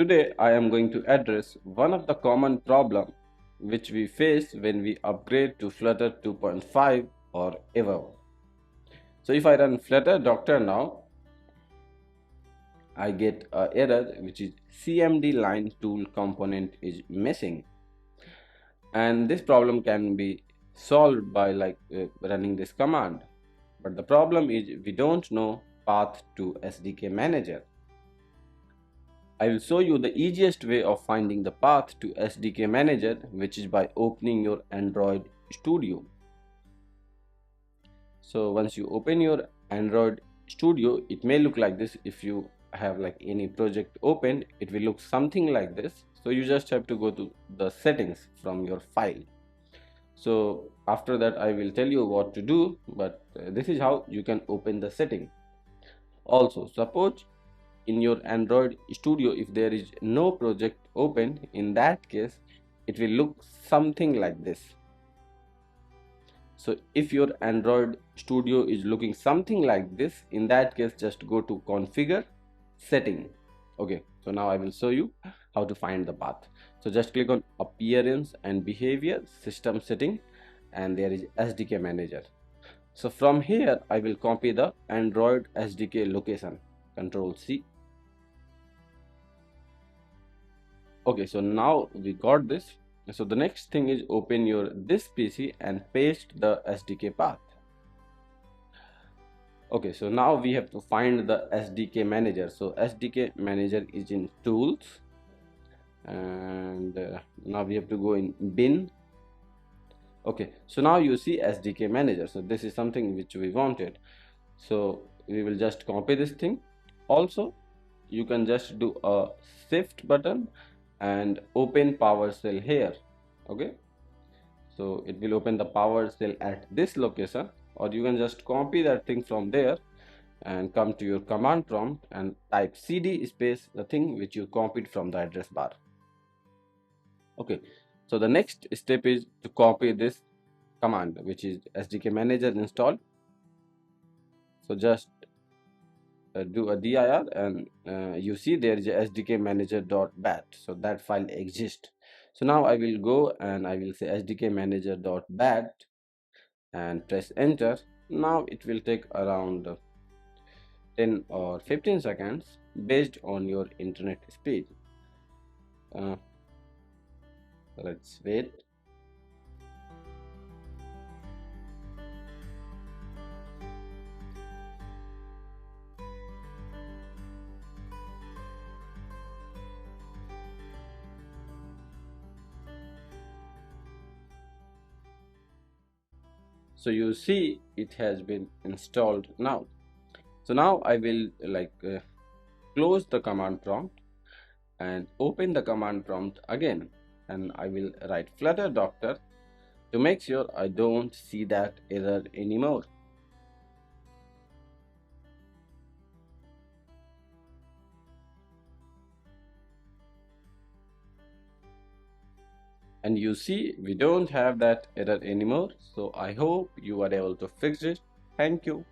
Today I am going to address one of the common problems which we face when we upgrade to Flutter 2.5 or above. So if I run Flutter Doctor now, I get an error which is cmdline-tool component is missing, and this problem can be solved by running this command. But the problem is we don't know path to SDK manager. I will show you the easiest way of finding the path to SDK manager, which is by opening your Android Studio. So once you open your Android Studio, it may look like this. If you have like any project opened, it will look something like this. So you just have to go to the settings from your file. So after that I will tell you what to do, but this is how you can open the setting. Also, suppose in your Android Studio if there is no project open, in that case it will look something like this. So if your Android Studio is looking something like this, in that case just go to configure setting. Okay, so now I will show you how to find the path. So just click on appearance and behavior, system setting, and there is SDK manager. So from here I will copy the Android SDK location, Control C. Okay, so now we got this. So the next thing is open your this PC and paste the SDK path. Okay, so now we have to find the SDK manager. So SDK manager is in tools, and now we have to go in bin. Okay, so now you see SDK manager. So this is something which we wanted. So we will just copy this thing. Also, you can just do a shift button and open PowerShell here. Okay, so it will open the PowerShell at this location, or you can just copy that thing from there and come to your command prompt and type cd space the thing which you copied from the address bar. Okay, so the next step is to copy this command, which is SDK manager install. So just do a dir, and you see there is a SDK manager.bat, so that file exists. So now I will go and I will say SDK manager.bat and press enter. Now it will take around 10 or 15 seconds based on your internet speed. Let's wait. So you see it has been installed now. So now I will close the command prompt and open the command prompt again, and I will write Flutter Doctor to make sure I don't see that error anymore. And you see we don't have that error anymore. So I hope you are able to fix it. Thank you.